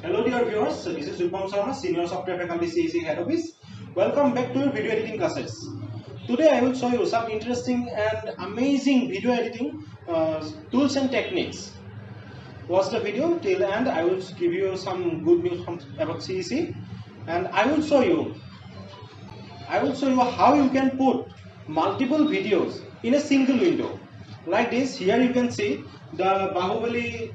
Hello dear viewers, this is Rupam Sharma, Senior Software Faculty CEC Head Office. Welcome back to your video editing classes. Today I will show you some interesting and amazing video editing tools and techniques. Watch the video till end. I will give you some good news about CEC, and I will show you how you can put multiple videos in a single window. Like this, here you can see the Bahubali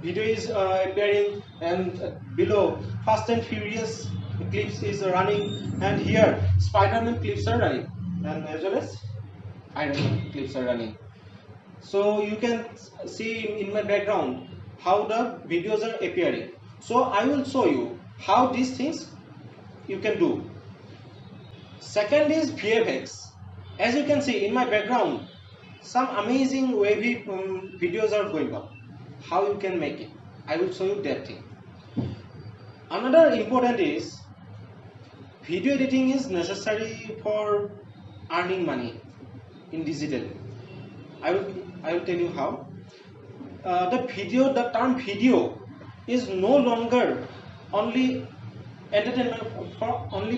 video is appearing, and below Fast and Furious clips is running, and here Spider-Man clips are running, and as well as Iron Man clips are running. So you can see in my background how the videos are appearing. So I will show you how these things you can do. Second is VFX. As you can see in my background, some amazing wavy videos are going on. How you can make it, I will show you that thing. Another important is video editing is necessary for earning money in digital. I will tell you how. The term video is no longer only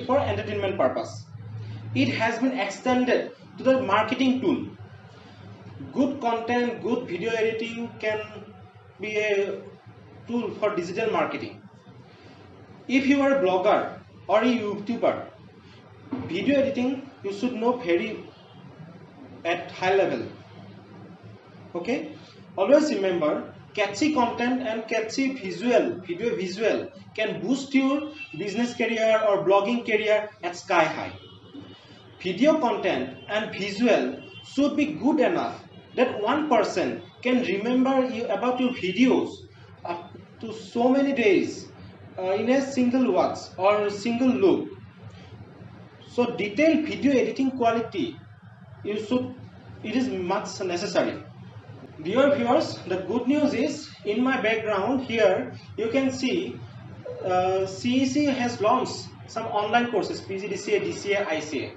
for entertainment purpose. It has been extended to the marketing tool. Good content, good video editing can be a tool for digital marketing. If you are a blogger or a YouTuber, video editing you should know very at high level. Okay, always remember, catchy content and catchy video visual can boost your business career or blogging career at sky high. Video content and visual should be good enough that one person can remember about your videos up to so many days in a single watch or single look. So detailed video editing quality it is much necessary. Dear viewers, the good news is in my background here you can see CEC has launched some online courses, PGDCA, DCA, ICA.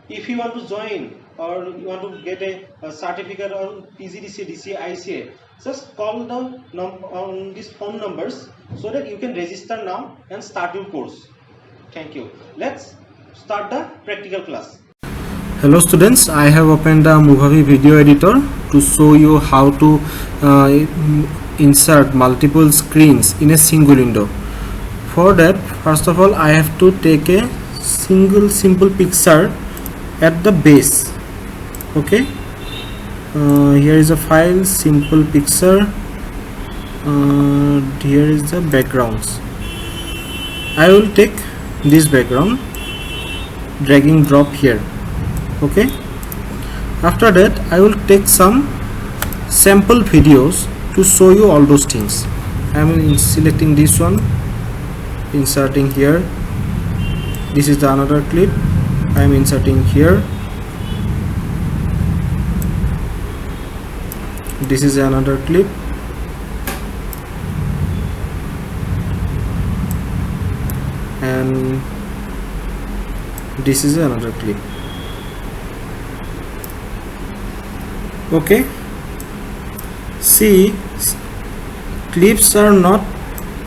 If you want to join or you want to get a certificate on PGDCA, DCA, ICA, just call on these phone numbers so that you can register now and start your course. Thank you. Let's start the practical class. Hello students, I have opened the Movavi video editor to show you how to insert multiple screens in a single window. For that, first of all, I have to take a simple picture at the base. Okay, here is a file, simple picture. Here is the backgrounds. I will take this background, dragging drop here. Okay, after that I will take some sample videos to show you all those things. I am selecting this one, inserting here. This is the another clip. I am inserting here. This is another clip. And this is another clip. Okay, see, clips are not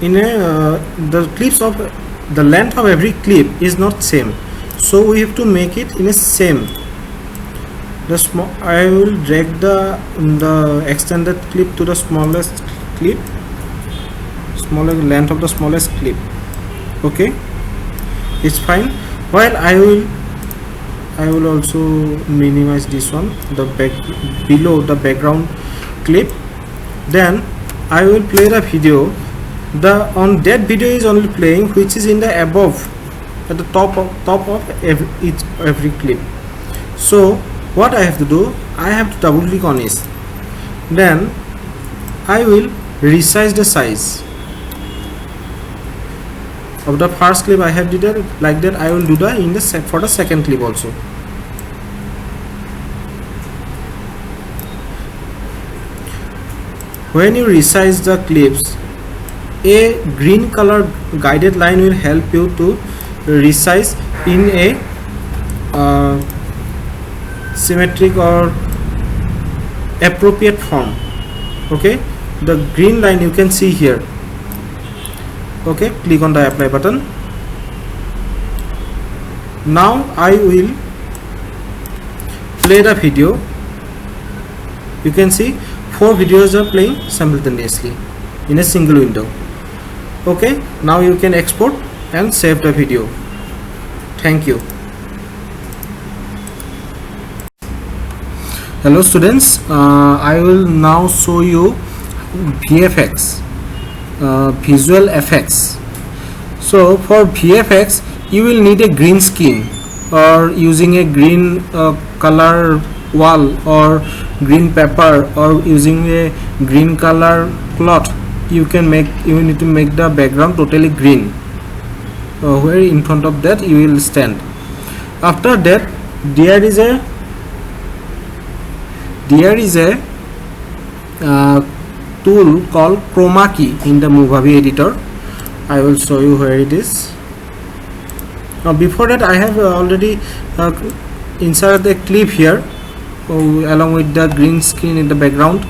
in a the clips of the length of every clip is not same, so we have to make it in a same. I will drag the extended clip to the smallest clip, smaller length of the smallest clip. Okay, it's fine. While I will also minimize this one, below the background clip. Then I will play the video. On that video is only playing which is in the above, at the top of every clip. So what I have to do, I have to double click on it. Then I will resize the size of the first clip. I have did it like that. I will do that for the second clip also. When you resize the clips, a green color guided line will help you to resize in a symmetric or appropriate form. Okay, the green line you can see here. Okay, click on the apply button. Now I will play the video. You can see 4 videos are playing simultaneously in a single window. Okay, now you can export and save the video. Thank you. Hello students, I will now show you VFX, visual effects. So for VFX you will need a green screen, or using a green color wall or green paper, or using a green color cloth. You need to make the background totally green, where in front of that you will stand. After that there is a tool called chroma key in the Movavi editor. I will show you where it is. Before that I have already inserted a clip here along with the green screen in the background,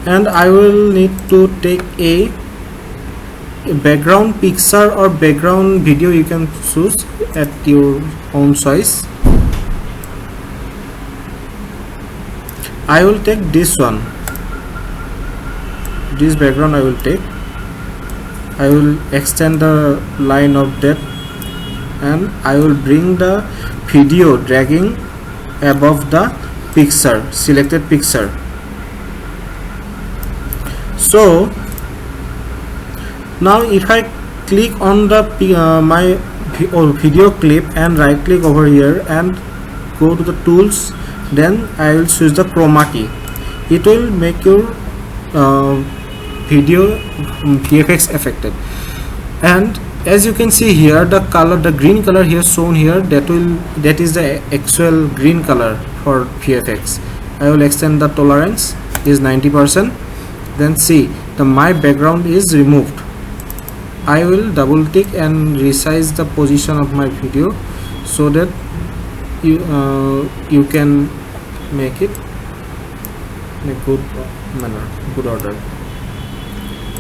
and I will need to take a background picture or background video. You can choose at your own choice. I will take this one, this background I will take. I will extend the line of that, and I will bring the video dragging above the picture, selected picture. So now if I click on the my video clip and right click over here and go to the tools, then I will choose the chroma key. It will make your video VFX affected. And as you can see here, the color, the green color here shown here, that is the actual green color for VFX. I will extend the tolerance is 90%. Then see, my background is removed. I will double tick and resize the position of my video so that you can make it in a good manner, good order.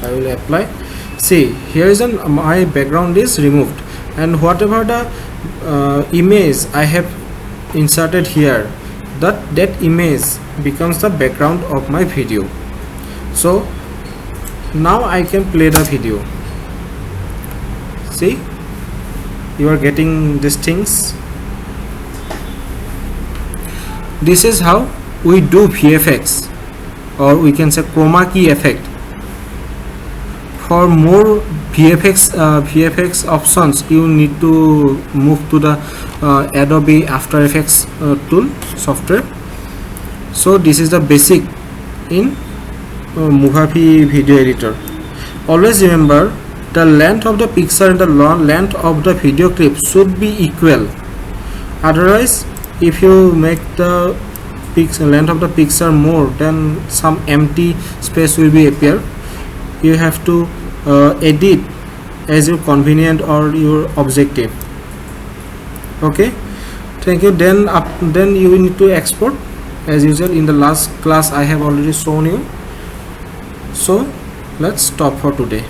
I will apply. See, here is my background is removed, and whatever the image I have inserted here, that image becomes the background of my video. So now I can play the video. See, you are getting these things. This is how we do VFX, or we can say chroma key effect. For more VFX options, you need to move to the Adobe After Effects tool software. So this is the basic in Movavi video editor. Always remember, the length of the picture and the length of the video clip should be equal. Otherwise, if you make the length of the picture more, then some empty space will be appear. You have to edit as your convenient or your objective. Okay, thank you. Then you need to export as usual. In the last class I have already shown you. So let's stop for today.